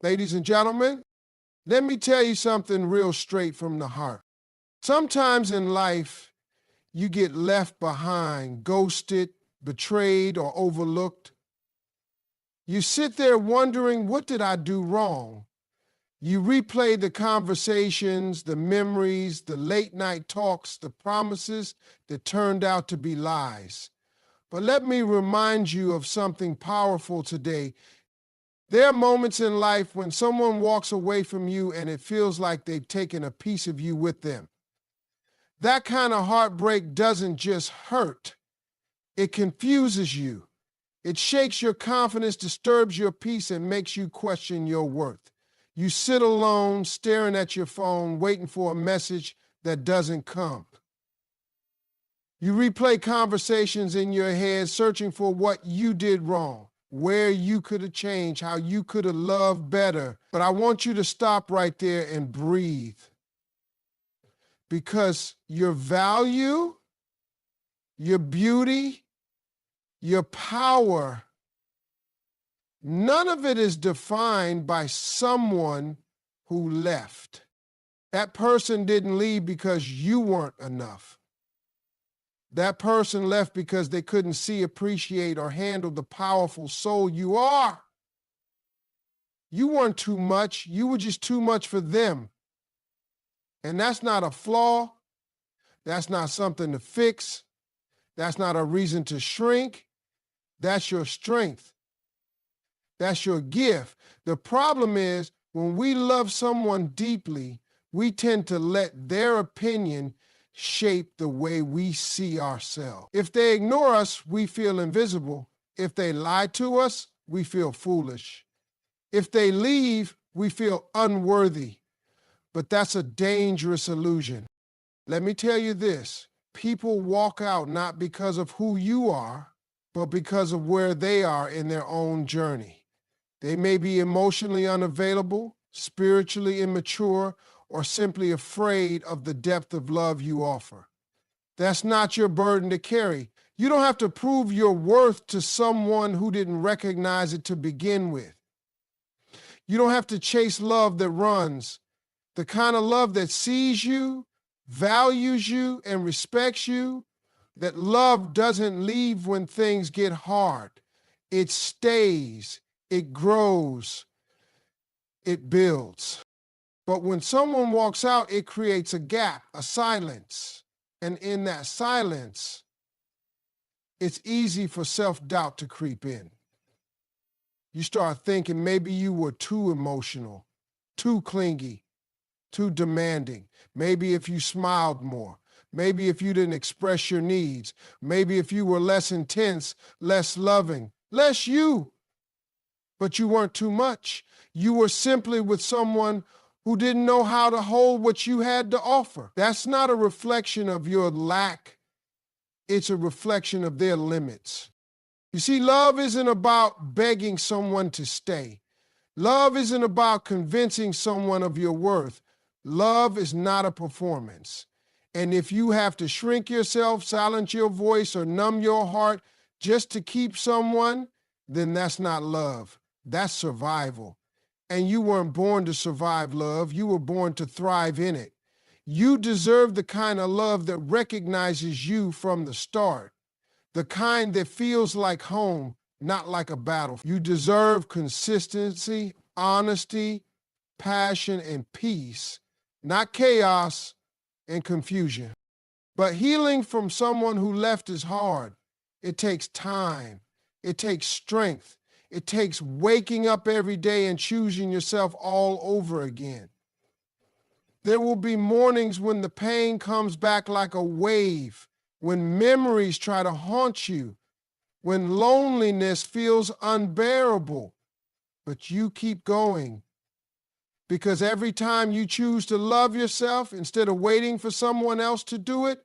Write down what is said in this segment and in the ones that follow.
Ladies and gentlemen, let me tell you something real straight from the heart. Sometimes in life, you get left behind, ghosted, betrayed, or overlooked. You sit there wondering, what did I do wrong? You replay the conversations, the memories, the late night talks, the promises that turned out to be lies. But let me remind you of something powerful today. There are moments in life when someone walks away from you and it feels like they've taken a piece of you with them. That kind of heartbreak doesn't just hurt. It confuses you. It shakes your confidence, disturbs your peace, and makes you question your worth. You sit alone, staring at your phone, waiting for a message that doesn't come. You replay conversations in your head, searching for what you did wrong, where you could have changed, how you could have loved better. But I want you to stop right there and breathe. Because your value, your beauty, your power, none of it is defined by someone who left. That person didn't leave because you weren't enough. That person left because they couldn't see, appreciate, or handle the powerful soul you are. You weren't too much. You were just too much for them. And that's not a flaw. That's not something to fix. That's not a reason to shrink. That's your strength. That's your gift. The problem is when we love someone deeply, we tend to let their opinion shape the way we see ourselves. If they ignore us, we feel invisible. If they lie to us, we feel foolish. If they leave, we feel unworthy. But that's a dangerous illusion. Let me tell you this, people walk out not because of who you are, but because of where they are in their own journey. They may be emotionally unavailable, spiritually immature, or simply afraid of the depth of love you offer. That's not your burden to carry. You don't have to prove your worth to someone who didn't recognize it to begin with. You don't have to chase love that runs, the kind of love that sees you, values you, and respects you. That love doesn't leave when things get hard. It stays, it grows, it builds. But when someone walks out, it creates a gap, a silence. And in that silence, it's easy for self-doubt to creep in. You start thinking maybe you were too emotional, too clingy, too demanding. Maybe if you smiled more. Maybe if you didn't express your needs. Maybe if you were less intense, less loving, less you. But you weren't too much. You were simply with someone who didn't know how to hold what you had to offer. That's not a reflection of your lack. It's a reflection of their limits. You see, love isn't about begging someone to stay. Love isn't about convincing someone of your worth. Love is not a performance. And if you have to shrink yourself, silence your voice, or numb your heart just to keep someone, then that's not love. That's survival. And you weren't born to survive love. You were born to thrive in it. You deserve the kind of love that recognizes you from the start, the kind that feels like home, not like a battle. You deserve consistency, honesty, passion, and peace, not chaos and confusion. But healing from someone who left is hard. It takes time. It takes strength. It takes waking up every day and choosing yourself all over again. There will be mornings when the pain comes back like a wave, when memories try to haunt you, when loneliness feels unbearable. But you keep going. Because every time you choose to love yourself instead of waiting for someone else to do it,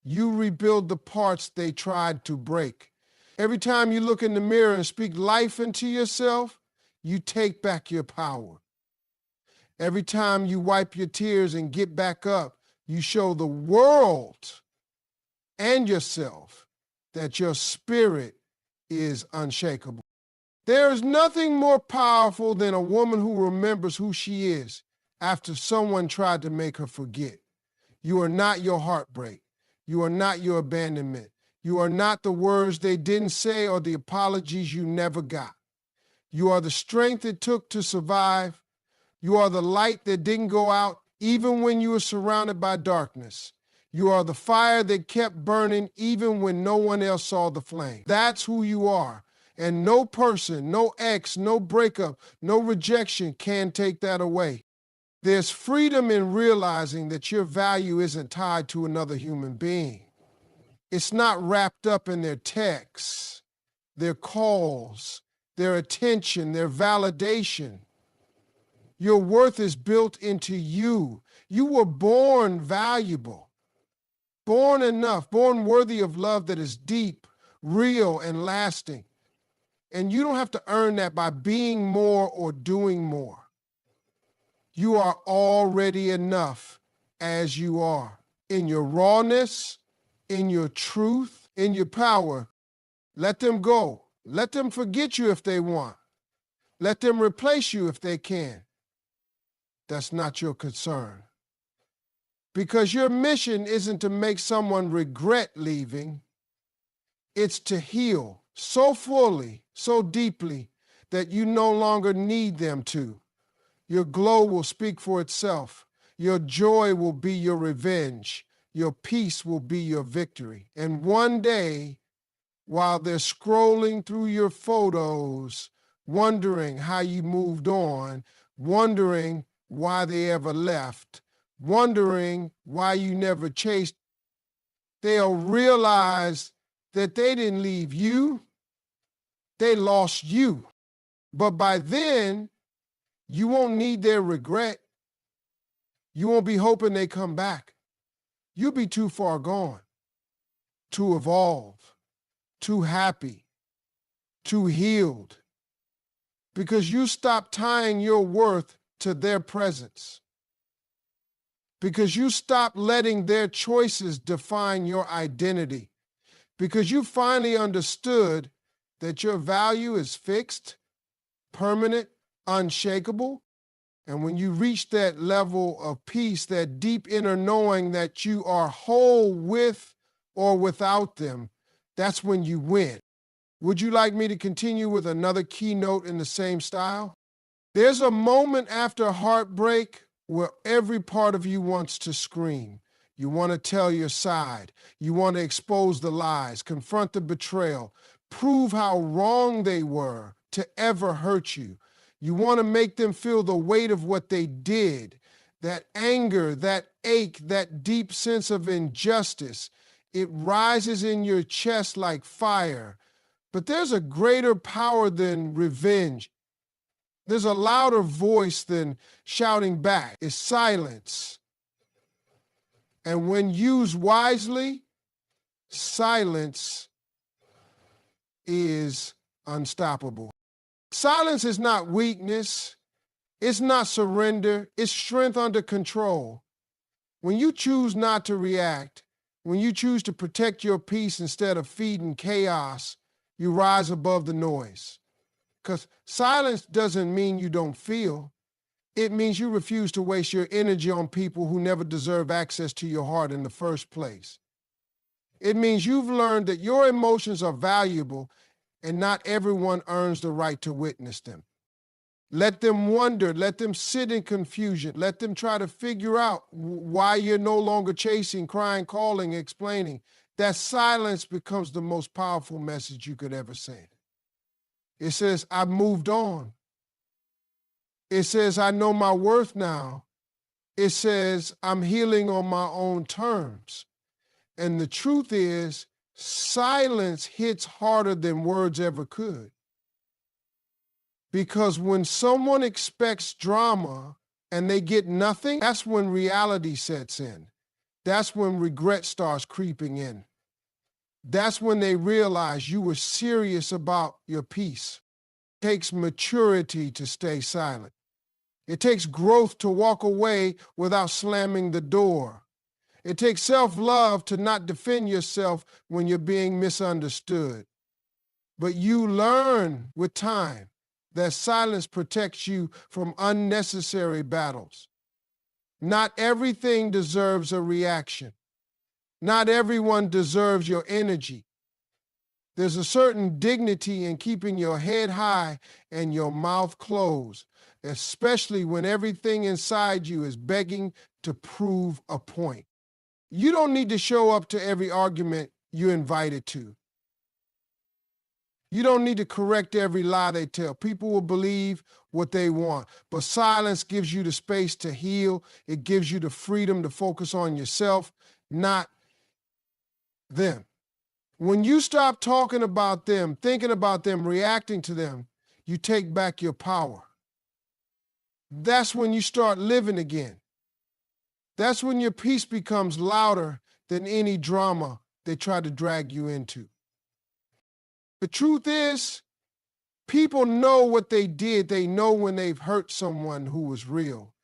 you rebuild the parts they tried to break. Every time you look in the mirror and speak life into yourself, you take back your power. Every time you wipe your tears and get back up, you show the world and yourself that your spirit is unshakable. There is nothing more powerful than a woman who remembers who she is after someone tried to make her forget. You are not your heartbreak. You are not your abandonment. You are not the words they didn't say or the apologies you never got. You are the strength it took to survive. You are the light that didn't go out even when you were surrounded by darkness. You are the fire that kept burning even when no one else saw the flame. That's who you are. And no person, no ex, no breakup, no rejection can take that away. There's freedom in realizing that your value isn't tied to another human being. It's not wrapped up in their texts, their calls, their attention, their validation. Your worth is built into you. You were born valuable, born enough, born worthy of love that is deep, real, and lasting. And you don't have to earn that by being more or doing more. You are already enough as you are. In your rawness, in your truth, in your power. Let them go. Let them forget you if they want. Let them replace you if they can. That's not your concern. Because your mission isn't to make someone regret leaving. It's to heal so fully, so deeply, that you no longer need them to. Your glow will speak for itself. Your joy will be your revenge. Your peace will be your victory. And one day, while they're scrolling through your photos, wondering how you moved on, wondering why they ever left, wondering why you never chased, they'll realize that they didn't leave you, they lost you. But by then, you won't need their regret. You won't be hoping they come back. You'll be too far gone to evolve, too happy, too healed, because you stop tying your worth to their presence, because you stop letting their choices define your identity, because you finally understood that your value is fixed, permanent, unshakable. And when you reach that level of peace, that deep inner knowing that you are whole with or without them, that's when you win. Would you like me to continue with another keynote in the same style? There's a moment after heartbreak where every part of you wants to scream. You want to tell your side. You want to expose the lies, confront the betrayal, prove how wrong they were to ever hurt you. You want to make them feel the weight of what they did, that anger, that ache, that deep sense of injustice. It rises in your chest like fire. But there's a greater power than revenge. There's a louder voice than shouting back. It's silence. And when used wisely, silence is unstoppable. Silence is not weakness. It's not surrender. It's strength under control. When you choose not to react, when you choose to protect your peace instead of feeding chaos, you rise above the noise. Because silence doesn't mean you don't feel. It means you refuse to waste your energy on people who never deserve access to your heart in the first place. It means you've learned that your emotions are valuable and not everyone earns the right to witness them. Let them wonder, let them sit in confusion, let them try to figure out why you're no longer chasing, crying, calling, explaining. That silence becomes the most powerful message you could ever send. It says, I've moved on. It says, I know my worth now. It says, I'm healing on my own terms. And the truth is, silence hits harder than words ever could. Because when someone expects drama and they get nothing, that's when reality sets in. That's when regret starts creeping in. That's when they realize you were serious about your peace. It takes maturity to stay silent. It takes growth to walk away without slamming the door. It takes self-love to not defend yourself when you're being misunderstood. But you learn with time that silence protects you from unnecessary battles. Not everything deserves a reaction. Not everyone deserves your energy. There's a certain dignity in keeping your head high and your mouth closed, especially when everything inside you is begging to prove a point. You don't need to show up to every argument you're invited to. You don't need to correct every lie they tell. People will believe what they want. But silence gives you the space to heal. It gives you the freedom to focus on yourself, not them. When you stop talking about them, thinking about them, reacting to them, you take back your power. That's when you start living again. That's when your peace becomes louder than any drama they try to drag you into. The truth is, people know what they did. They know when they've hurt someone who was real.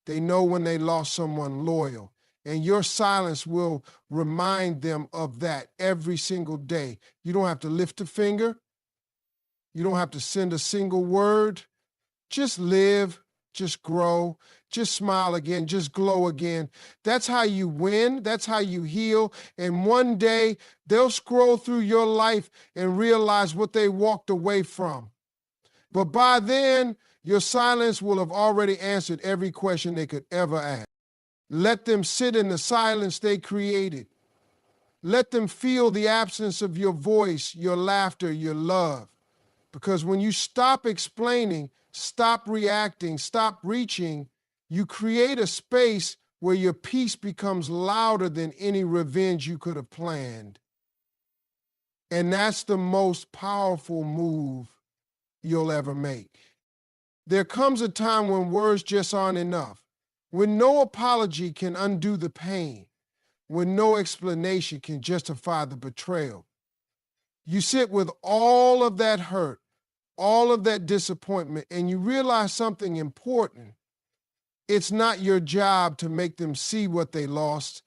They know when they lost someone loyal. And your silence will remind them of that every single day. You don't have to lift a finger. You don't have to send a single word. Just live, just grow, just smile again, just glow again. That's how you win. That's how you heal. And one day they'll scroll through your life and realize what they walked away from. But by then, your silence will have already answered every question they could ever ask. Let them sit in the silence they created. Let them feel the absence of your voice, your laughter, your love. Because when you stop explaining, stop reacting, stop reaching, you create a space where your peace becomes louder than any revenge you could have planned. And that's the most powerful move you'll ever make. There comes a time when words just aren't enough. When no apology can undo the pain, when no explanation can justify the betrayal. You sit with all of that hurt, all of that disappointment, and you realize something important. It's not your job to make them see what they lost.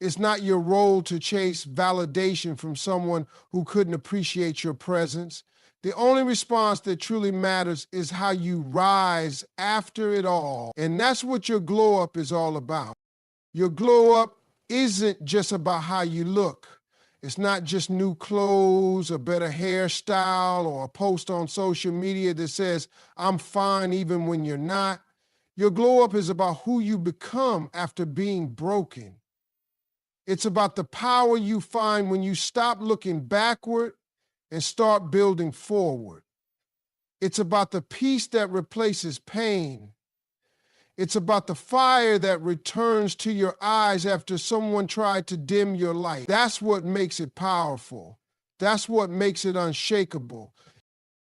It's not your role to chase validation from someone who couldn't appreciate your presence. The only response that truly matters is how you rise after it all. And that's what your glow up is all about. Your glow up isn't just about how you look. It's not just new clothes, a better hairstyle, or a post on social media that says, I'm fine even when you're not. Your glow up is about who you become after being broken. It's about the power you find when you stop looking backward and start building forward. It's about the peace that replaces pain. It's about the fire that returns to your eyes after someone tried to dim your light. That's what makes it powerful. That's what makes it unshakable.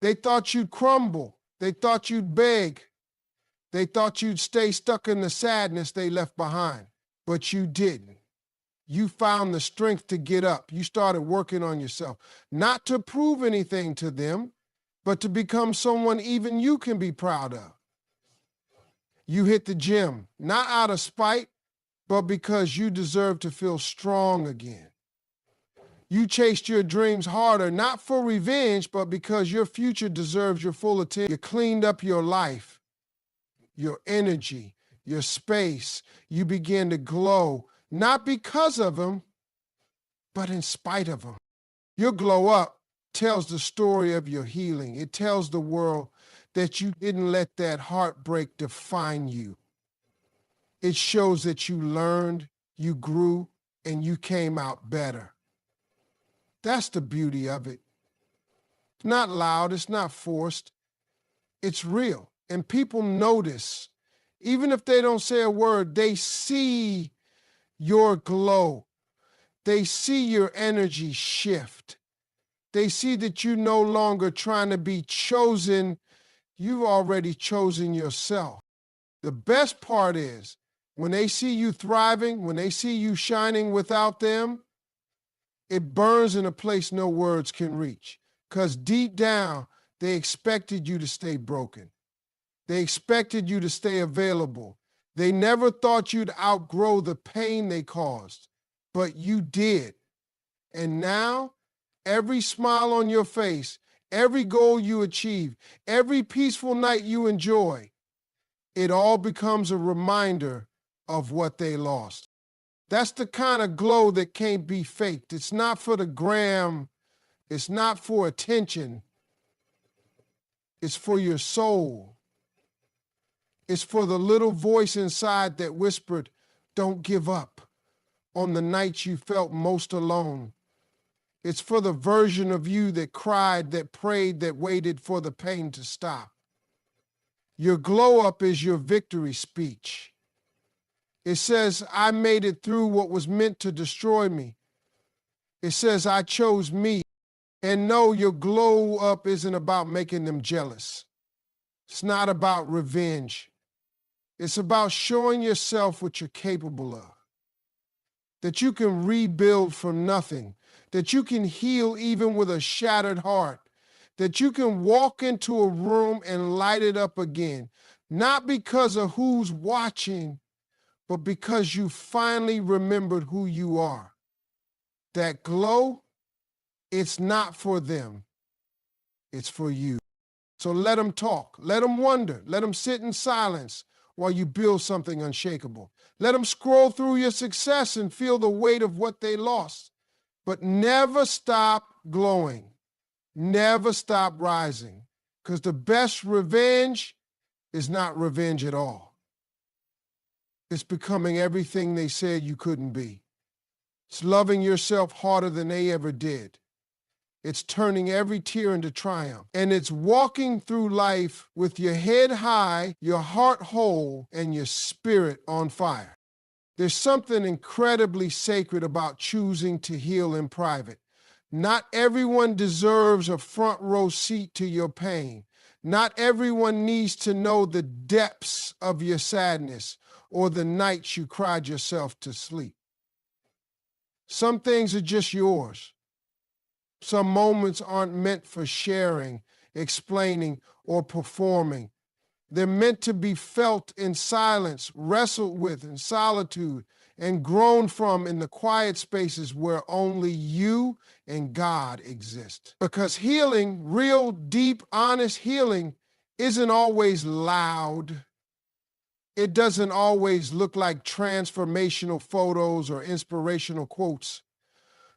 They thought you'd crumble. They thought you'd beg. They thought you'd stay stuck in the sadness they left behind, but you didn't. You found the strength to get up. You started working on yourself, not to prove anything to them, but to become someone even you can be proud of. You hit the gym, not out of spite, but because you deserve to feel strong again. You chased your dreams harder, not for revenge, but because your future deserves your full attention. You cleaned up your life, your energy, your space. You began to glow, not because of them, but in spite of them. Your glow up tells the story of your healing. It tells the world that you didn't let that heartbreak define you. It shows that you learned, you grew, and you came out better. That's the beauty of it. It's not loud, it's not forced, it's real. And people notice. Even if they don't say a word, they see your glow. They see your energy shift. They see that you're no longer trying to be chosen. You've already chosen yourself. The best part is when they see you thriving, when they see you shining without them, it burns in a place no words can reach. Because deep down, they expected you to stay broken. They expected you to stay available. They never thought you'd outgrow the pain they caused, but you did. And now, every smile on your face, every goal you achieve, every peaceful night you enjoy, it all becomes a reminder of what they lost. That's the kind of glow that can't be faked. It's not for the gram. It's not for attention. It's for your soul. It's for the little voice inside that whispered, "Don't give up," on the nights you felt most alone. It's for the version of you that cried, that prayed, that waited for the pain to stop. Your glow up is your victory speech. It says, "I made it through what was meant to destroy me." It says, "I chose me." And no, your glow up isn't about making them jealous. It's not about revenge. It's about showing yourself what you're capable of. That you can rebuild from nothing. That you can heal even with a shattered heart. That you can walk into a room and light it up again. Not because of who's watching, but because you finally remembered who you are. That glow, it's not for them. It's for you. So let them talk. Let them wonder. Let them sit in silence while you build something unshakable. Let them scroll through your success and feel the weight of what they lost. But never stop glowing. Never stop rising. Because the best revenge is not revenge at all. It's becoming everything they said you couldn't be. It's loving yourself harder than they ever did. It's turning every tear into triumph. And it's walking through life with your head high, your heart whole, and your spirit on fire. There's something incredibly sacred about choosing to heal in private. Not everyone deserves a front row seat to your pain. Not everyone needs to know the depths of your sadness or the nights you cried yourself to sleep. Some things are just yours. Some moments aren't meant for sharing, explaining, or performing. They're meant to be felt in silence, wrestled with in solitude, and grown from in the quiet spaces where only you and God exist. Because healing, real, deep, honest healing, isn't always loud. It doesn't always look like transformational photos or inspirational quotes.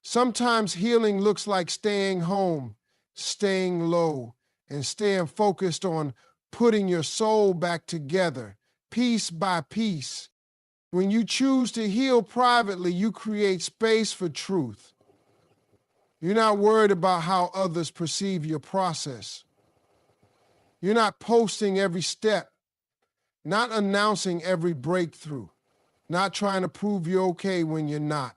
Sometimes healing looks like staying home, staying low, and staying focused on putting your soul back together, piece by piece. When you choose to heal privately, you create space for truth. You're not worried about how others perceive your process. You're not posting every step, not announcing every breakthrough, not trying to prove you're okay when you're not.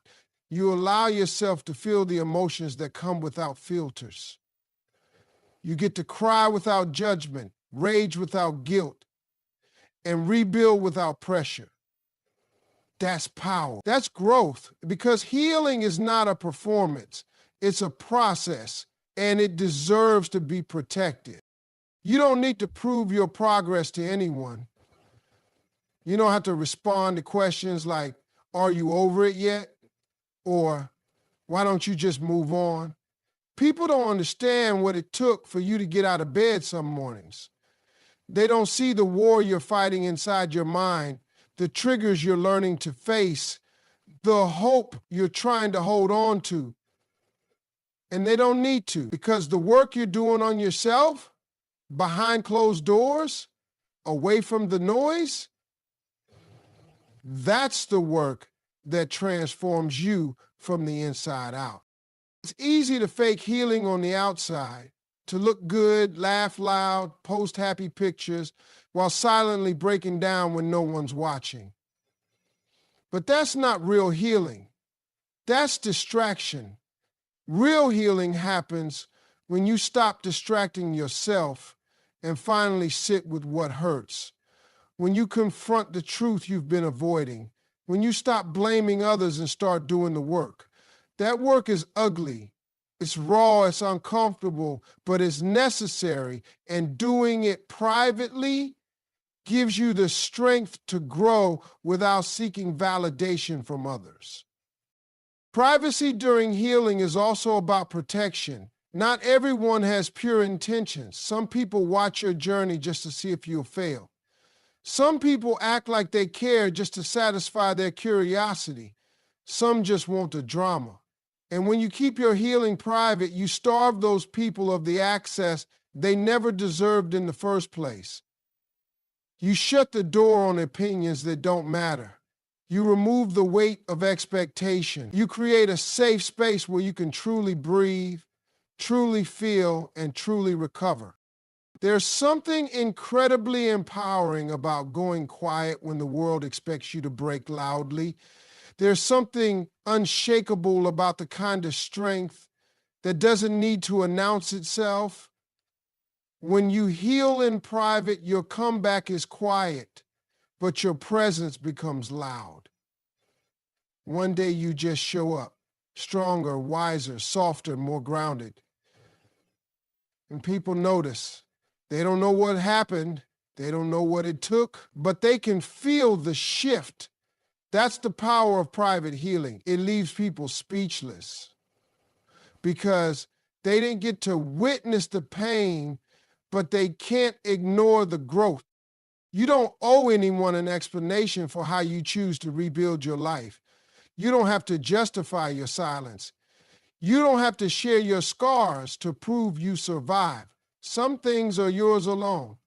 You allow yourself to feel the emotions that come without filters. You get to cry without judgment, rage without guilt, and rebuild without pressure. That's power. That's growth, because healing is not a performance. It's a process, and it deserves to be protected. You don't need to prove your progress to anyone. You don't have to respond to questions like, "Are you over it yet?" Or, "Why don't you just move on?" People don't understand what it took for you to get out of bed some mornings. They don't see the war you're fighting inside your mind, the triggers you're learning to face, the hope you're trying to hold on to. And they don't need to, because the work you're doing on yourself, behind closed doors, away from the noise, that's the work that transforms you from the inside out. It's easy to fake healing on the outside, to look good, laugh loud, post happy pictures, while silently breaking down when no one's watching. But that's not real healing. That's distraction. Real healing happens when you stop distracting yourself and finally sit with what hurts. When you confront the truth you've been avoiding. When you stop blaming others and start doing the work. That work is ugly. It's raw, it's uncomfortable, but it's necessary. And doing it privately gives you the strength to grow without seeking validation from others. Privacy during healing is also about protection. Not everyone has pure intentions. Some people watch your journey just to see if you'll fail. Some people act like they care just to satisfy their curiosity. Some just want the drama. And when you keep your healing private, you starve those people of the access they never deserved in the first place. You shut the door on opinions that don't matter. You remove the weight of expectation. You create a safe space where you can truly breathe, truly feel, and truly recover. There's something incredibly empowering about going quiet when the world expects you to break loudly. There's something unshakable about the kind of strength that doesn't need to announce itself. When you heal in private, your comeback is quiet, but your presence becomes loud. One day you just show up, stronger, wiser, softer, more grounded. And people notice. They don't know what happened. They don't know what it took, but they can feel the shift. That's the power of private healing. It leaves people speechless because they didn't get to witness the pain, but they can't ignore the growth. You don't owe anyone an explanation for how you choose to rebuild your life. You don't have to justify your silence. You don't have to share your scars to prove you survive. Some things are yours alone.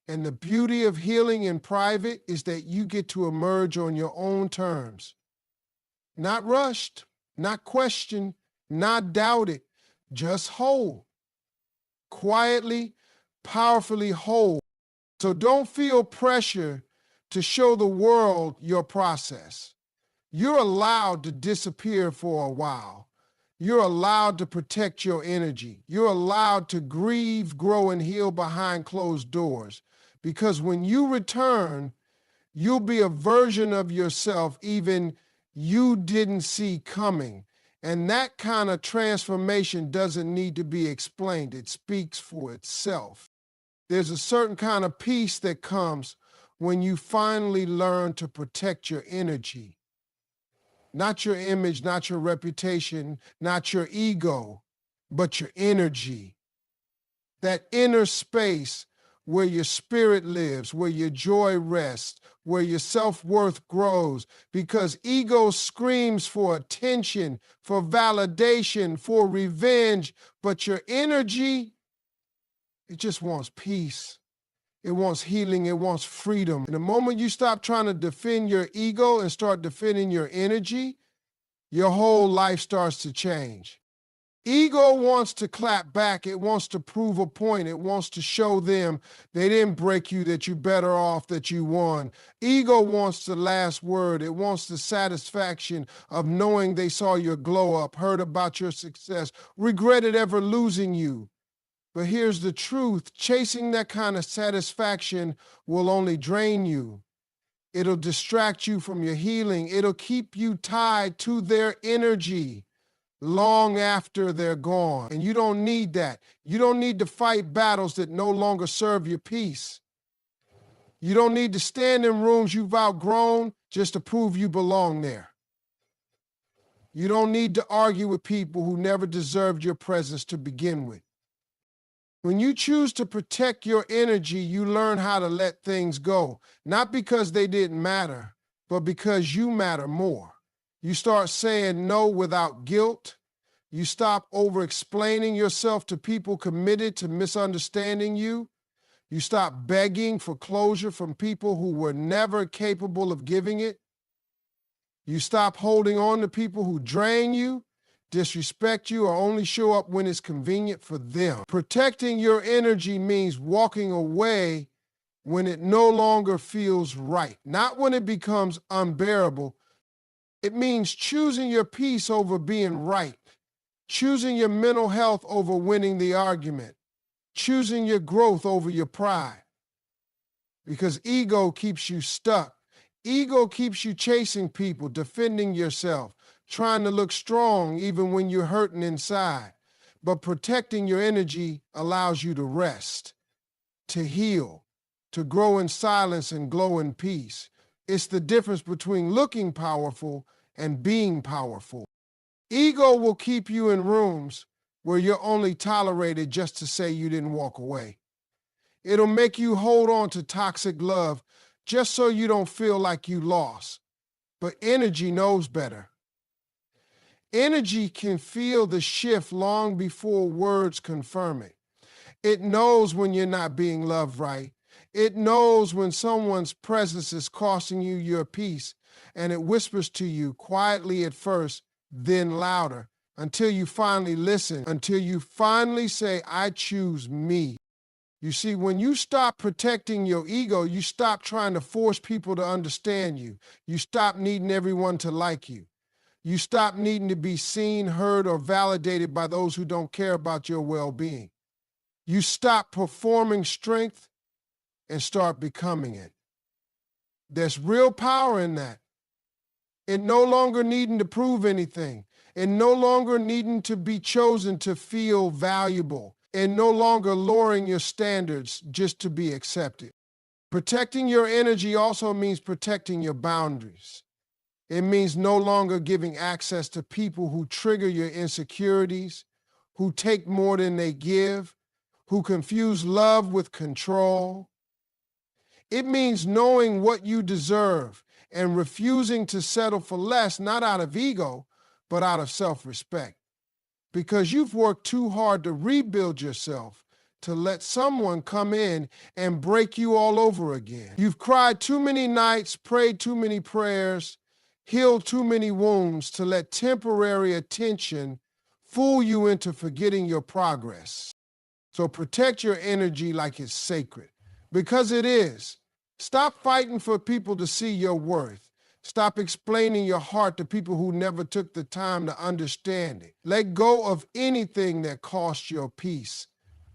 And the beauty of healing in private is that you get to emerge on your own terms. Not rushed, not questioned, not doubted, just whole. Quietly, powerfully whole. So don't feel pressure to show the world your process. You're allowed to disappear for a while. You're allowed to protect your energy. You're allowed to grieve, grow, and heal behind closed doors. Because when you return, you'll be a version of yourself even you didn't see coming. And that kind of transformation doesn't need to be explained. It speaks for itself. There's a certain kind of peace that comes when you finally learn to protect your energy. Not your image, not your reputation, not your ego, but your energy. That inner space where your spirit lives, where your joy rests, where your self-worth grows, because ego screams for attention, for validation, for revenge, but your energy, it just wants peace. It wants healing. It wants freedom. And the moment you stop trying to defend your ego and start defending your energy, your whole life starts to change. Ego wants to clap back. It wants to prove a point. It wants to show them they didn't break you, that you're better off, that you won. Ego wants the last word. It wants the satisfaction of knowing they saw your glow up, heard about your success, regretted ever losing you. But here's the truth. Chasing that kind of satisfaction will only drain you. It'll distract you from your healing. It'll keep you tied to their energy long after they're gone. And you don't need that. You don't need to fight battles that no longer serve your peace. You don't need to stand in rooms you've outgrown just to prove you belong there. You don't need to argue with people who never deserved your presence to begin with. When you choose to protect your energy, you learn how to let things go, not because they didn't matter, but because you matter more. You start saying no without guilt. You stop over-explaining yourself to people committed to misunderstanding you. You stop begging for closure from people who were never capable of giving it. You stop holding on to people who drain you, disrespect you, or only show up when it's convenient for them. Protecting your energy means walking away when it no longer feels right, not when it becomes unbearable. It means choosing your peace over being right, choosing your mental health over winning the argument, choosing your growth over your pride. Because ego keeps you stuck. Ego keeps you chasing people, defending yourself, trying to look strong even when you're hurting inside. But protecting your energy allows you to rest, to heal, to grow in silence and glow in peace. It's the difference between looking powerful and being powerful. Ego will keep you in rooms, where you're only tolerated just to say you didn't walk away. It'll make you hold on to toxic love just so you don't feel like you lost. But energy knows better. Energy can feel the shift long before words confirm it. It knows when you're not being loved right. It knows when someone's presence is costing you your peace, and it whispers to you quietly at first, then louder, until you finally listen, until you finally say, I choose me. You see, when you stop protecting your ego, you stop trying to force people to understand you. You stop needing everyone to like you. You stop needing to be seen, heard, or validated by those who don't care about your well-being. You stop performing strength and start becoming it. There's real power in that. In no longer needing to prove anything, in no longer needing to be chosen to feel valuable, and no longer lowering your standards just to be accepted. Protecting your energy also means protecting your boundaries. It means no longer giving access to people who trigger your insecurities, who take more than they give, who confuse love with control. It means knowing what you deserve and refusing to settle for less, not out of ego, but out of self-respect. Because you've worked too hard to rebuild yourself to let someone come in and break you all over again. You've cried too many nights, prayed too many prayers, healed too many wounds to let temporary attention fool you into forgetting your progress. So protect your energy like it's sacred, because it is. Stop fighting for people to see your worth. Stop explaining your heart to people who never took the time to understand it. Let go of anything that costs your peace.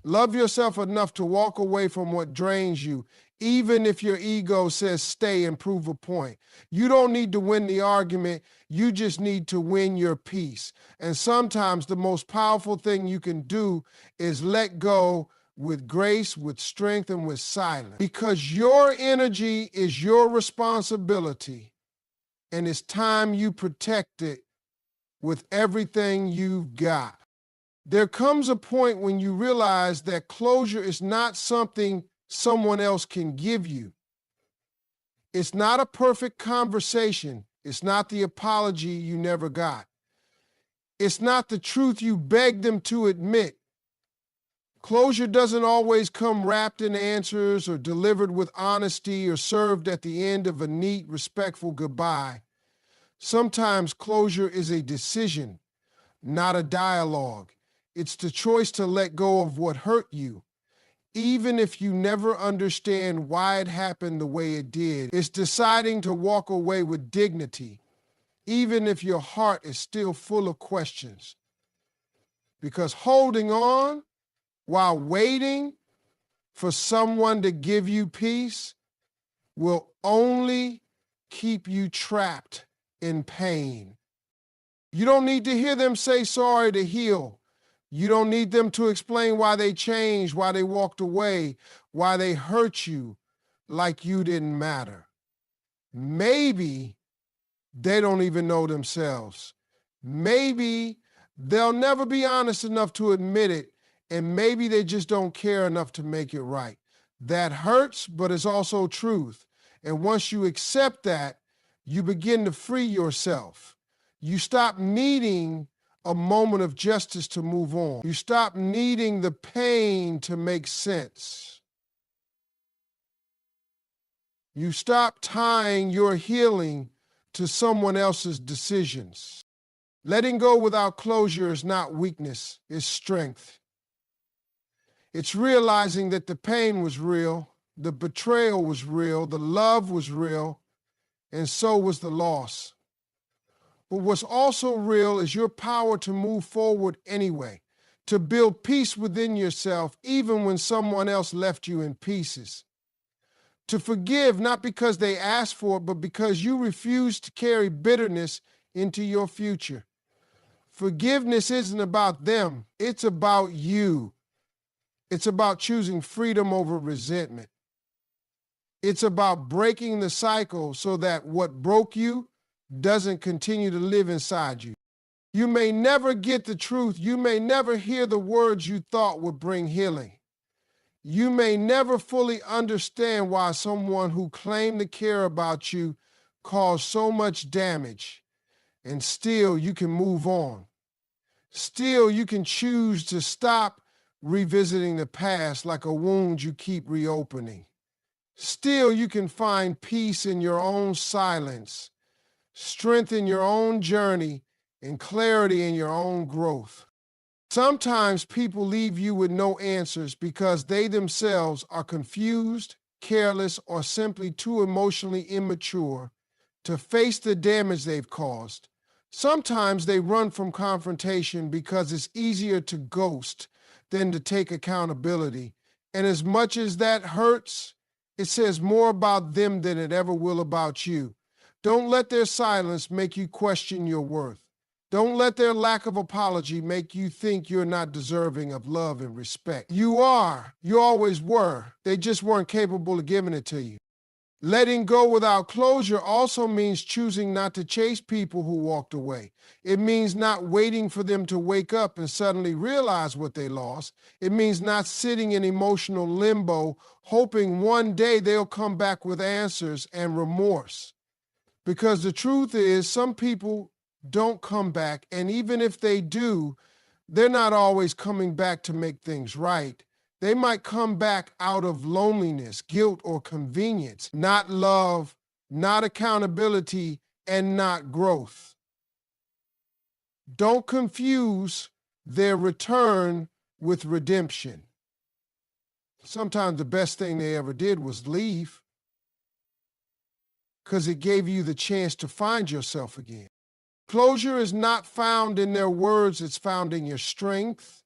Love yourself enough to walk away from what drains you, even if your ego says stay and prove a point. You don't need to win the argument. You just need to win your peace. And sometimes the most powerful thing you can do is let go with grace, with strength, and with silence. Because your energy is your responsibility. And it's time you protect it with everything you've got. There comes a point when you realize that closure is not something someone else can give you. It's not a perfect conversation. It's not the apology you never got. It's not the truth you begged them to admit. Closure doesn't always come wrapped in answers or delivered with honesty or served at the end of a neat, respectful goodbye. Sometimes closure is a decision, not a dialogue. It's the choice to let go of what hurt you, even if you never understand why it happened the way it did. It's deciding to walk away with dignity, even if your heart is still full of questions. Because holding on while waiting for someone to give you peace will only keep you trapped in pain. You don't need to hear them say sorry to heal. You don't need them to explain why they changed, why they walked away, why they hurt you like you didn't matter. Maybe they don't even know themselves. Maybe they'll never be honest enough to admit it, and maybe they just don't care enough to make it right. That hurts, but it's also truth. And once you accept that, you begin to free yourself. You stop needing a moment of justice to move on. You stop needing the pain to make sense. You stop tying your healing to someone else's decisions. Letting go without closure is not weakness, it's strength. It's realizing that the pain was real, the betrayal was real, the love was real, and so was the loss. But what's also real is your power to move forward anyway, to build peace within yourself even when someone else left you in pieces. To forgive not because they asked for it, but because you refuse to carry bitterness into your future. Forgiveness isn't about them, it's about you. It's about choosing freedom over resentment. It's about breaking the cycle so that what broke you doesn't continue to live inside you. You may never get the truth. You may never hear the words you thought would bring healing. You may never fully understand why someone who claimed to care about you caused so much damage, and still you can move on. Still, you can choose to stop revisiting the past like a wound you keep reopening. Still, you can find peace in your own silence, strength in your own journey, and clarity in your own growth. Sometimes people leave you with no answers because they themselves are confused, careless, or simply too emotionally immature to face the damage they've caused. Sometimes they run from confrontation because it's easier to ghost than to take accountability. And as much as that hurts, it says more about them than it ever will about you. Don't let their silence make you question your worth. Don't let their lack of apology make you think you're not deserving of love and respect. You are. You always were. They just weren't capable of giving it to you. Letting go without closure also means choosing not to chase people who walked away. It means not waiting for them to wake up and suddenly realize what they lost. It means not sitting in emotional limbo, hoping one day they'll come back with answers and remorse. Because the truth is, some people don't come back, and even if they do, they're not always coming back to make things right. They might come back out of loneliness, guilt, or convenience, not love, not accountability, and not growth. Don't confuse their return with redemption. Sometimes the best thing they ever did was leave because it gave you the chance to find yourself again. Closure is not found in their words, it's found in your strength.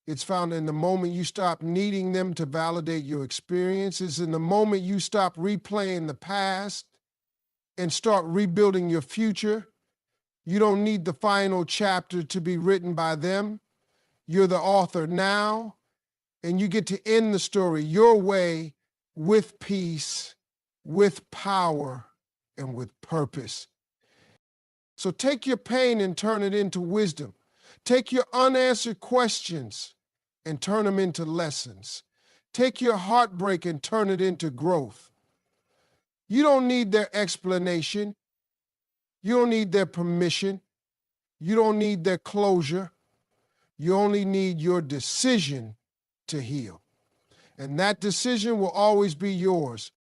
It's found in the moment you stop needing them to validate your experiences, in the moment you stop replaying the past and start rebuilding your future. You don't need the final chapter to be written by them. You're the author now, and you get to end the story your way, with peace, with power, and with purpose. So take your pain and turn it into wisdom. Take your unanswered questions and turn them into lessons. Take your heartbreak and turn it into growth. You don't need their explanation. You don't need their permission. You don't need their closure. You only need your decision to heal. And that decision will always be yours.